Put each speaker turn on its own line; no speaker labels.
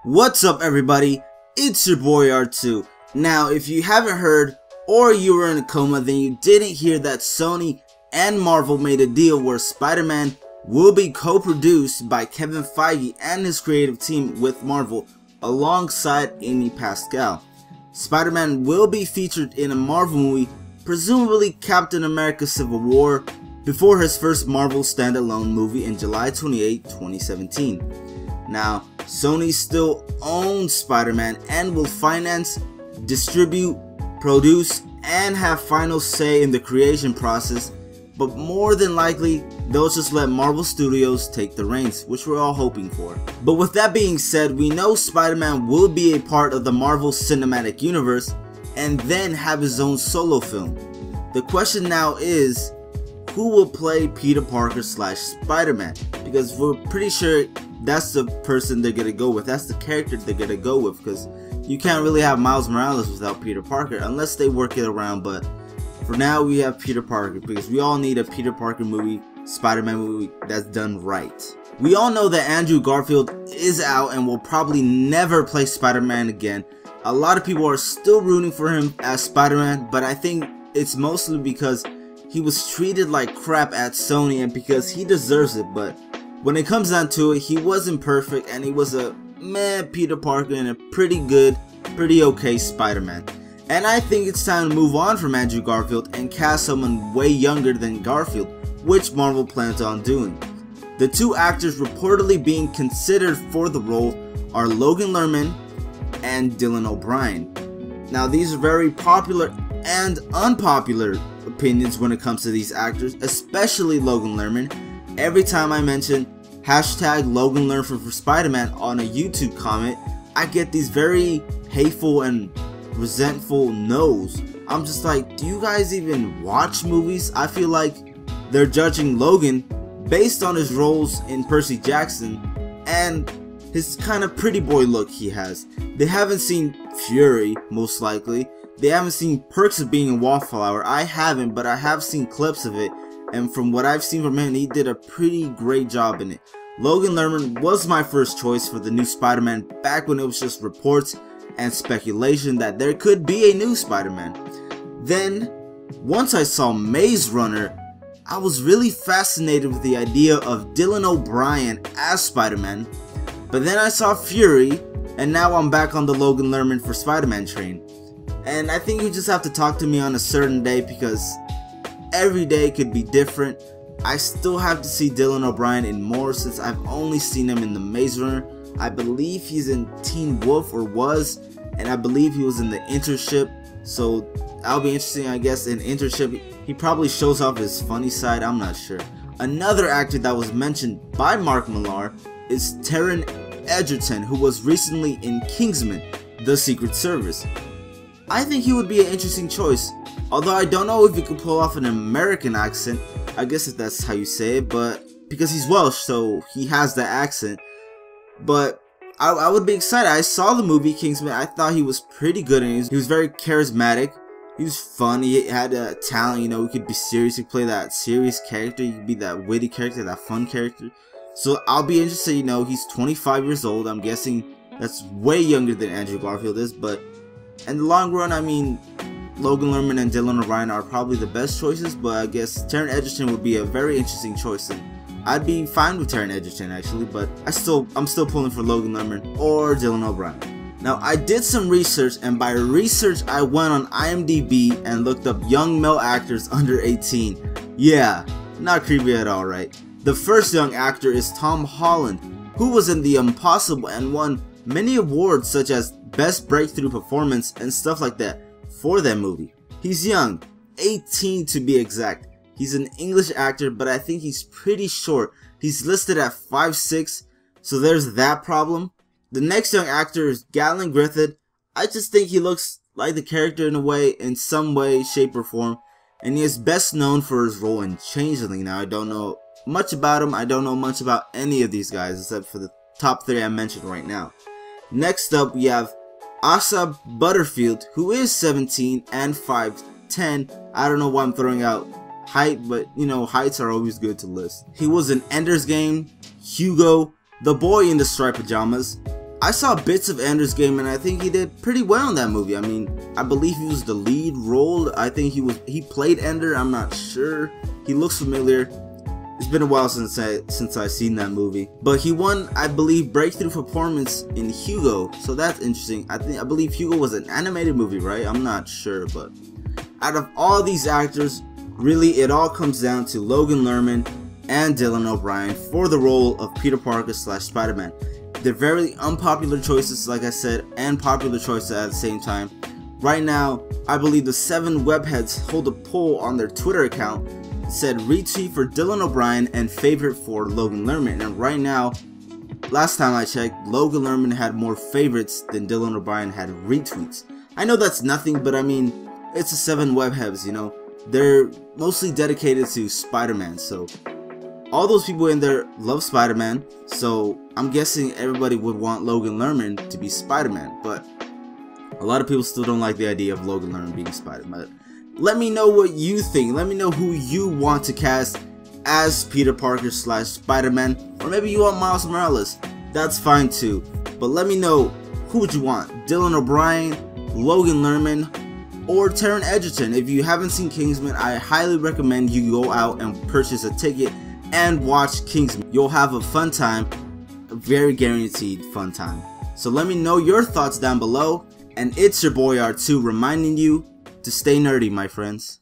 What's up everybody, it's your boy R2. Now if you haven't heard or you were in a coma, then you didn't hear that Sony and Marvel made a deal where Spider-Man will be co-produced by Kevin Feige and his creative team with Marvel alongside Amy Pascal. Spider-Man will be featured in a Marvel movie, presumably Captain America Civil War, before his first Marvel standalone movie in July 28, 2017. Now, Sony still owns Spider-Man and will finance, distribute, produce, and have final say in the creation process, but more than likely, they'll just let Marvel Studios take the reins, which we're all hoping for. But with that being said, we know Spider-Man will be a part of the Marvel Cinematic Universe and then have his own solo film. The question now is, who will play Peter Parker / Spider-Man? Because we're pretty sure that's the person they're gonna go with. That's the character they're gonna go with, because you can't really have Miles Morales without Peter Parker unless they work it around. But for now, we have Peter Parker because we all need a Peter Parker movie, Spider-Man movie that's done right. We all know that Andrew Garfield is out and will probably never play Spider-Man again. A lot of people are still rooting for him as Spider-Man, but I think it's mostly because he was treated like crap at Sony and because he deserves it. But when it comes down to it, he wasn't perfect and he was a meh Peter Parker and a pretty good, pretty okay Spider-Man. And I think it's time to move on from Andrew Garfield and cast someone way younger than Garfield, which Marvel plans on doing. The two actors reportedly being considered for the role are Logan Lerman and Dylan O'Brien. Now these are very popular and unpopular opinions when it comes to these actors, especially Logan Lerman. Every time I mention hashtag Logan Lerman for Spider-Man on a YouTube comment, I get these very hateful and resentful no's. I'm just like, do you guys even watch movies? I feel like they're judging Logan based on his roles in Percy Jackson and his kind of pretty boy look he has. They haven't seen Fury, most likely. They haven't seen Perks of Being a Wallflower. I haven't, but I have seen clips of it, and from what I've seen from him, he did a pretty great job in it. Logan Lerman was my first choice for the new Spider-Man back when it was just reports and speculation that there could be a new Spider-Man. Then, once I saw Maze Runner, I was really fascinated with the idea of Dylan O'Brien as Spider-Man, but then I saw Fury, and now I'm back on the Logan Lerman for Spider-Man train. And I think you just have to talk to me on a certain day because every day could be different. I still have to see Dylan O'Brien in more since I've only seen him in the Maze Runner. I believe he's in Teen Wolf, or was, and I believe he was in the Internship. So that'll be interesting, I guess. In Internship, he probably shows off his funny side, I'm not sure. Another actor that was mentioned by Mark Millar is Taron Egerton, who was recently in Kingsman: The Secret Service. I think he would be an interesting choice, although I don't know if he could pull off an American accent, I guess if that's how you say it, but because he's Welsh, so he has that accent. But I would be excited. I saw the movie Kingsman. I thought he was pretty good, and he was very charismatic. He was fun. He had a talent, you know. He could be serious. He could play that serious character. He could be that witty character, that fun character. So I'll be interested. You know, he's 25 years old. I'm guessing that's way younger than Andrew Garfield is, but in the long run, I mean, Logan Lerman and Dylan O'Brien are probably the best choices, but I guess Taron Egerton would be a very interesting choice, and I'd be fine with Taron Egerton actually, but I'm still pulling for Logan Lerman or Dylan O'Brien. Now, I did some research, and by research, I went on IMDb and looked up young male actors under 18. Yeah, not creepy at all, right? The first young actor is Tom Holland, who was in The Impossible and won many awards such as Best Breakthrough Performance and stuff like that for that movie. He's young, 18 to be exact. He's an English actor, but I think he's pretty short. He's listed at 5'6", so there's that problem. The next young actor is Galen Griffith. I just think he looks like the character in some way, shape, or form, and he is best known for his role in Changeling. Now, I don't know much about him. I don't know much about any of these guys except for the top 3 I mentioned right now. Next up, we have Asa Butterfield, who is 17 and 5'10". I don't know why I'm throwing out height, but you know, heights are always good to list. He was in Ender's Game, Hugo, The Boy in the Striped Pajamas, I saw bits of Ender's Game and I think he did pretty well in that movie. I mean, I believe he was the lead role. I think he played Ender. I'm not sure. He looks familiar. It's been a while since I seen that movie. But he won, I believe, breakthrough performance in Hugo. So that's interesting. I believe Hugo was an animated movie, right? I'm not sure, but out of all these actors, really it all comes down to Logan Lerman and Dylan O'Brien for the role of Peter Parker / Spider-Man. They're very unpopular choices, like I said, and popular choices at the same time. Right now, I believe the 7 webheads hold a poll on their Twitter account that said retweet for Dylan O'Brien and favorite for Logan Lerman. And right now, last time I checked, Logan Lerman had more favorites than Dylan O'Brien had retweets. I know that's nothing, but I mean, it's the 7 webheads, you know. They're mostly dedicated to Spider-Man, so all those people in there love Spider-Man, so I'm guessing everybody would want Logan Lerman to be Spider-Man, but a lot of people still don't like the idea of Logan Lerman being Spider-Man. Let me know what you think. Let me know who you want to cast as Peter Parker / Spider-Man, or maybe you want Miles Morales. That's fine too, but let me know who would you want, Dylan O'Brien, Logan Lerman, or Taron Egerton. If you haven't seen Kingsman, I highly recommend you go out and purchase a ticket and watch Kingsman. You'll have a fun time, a very guaranteed fun time. So let me know your thoughts down below, and it's your boy R2 reminding you to stay nerdy, my friends.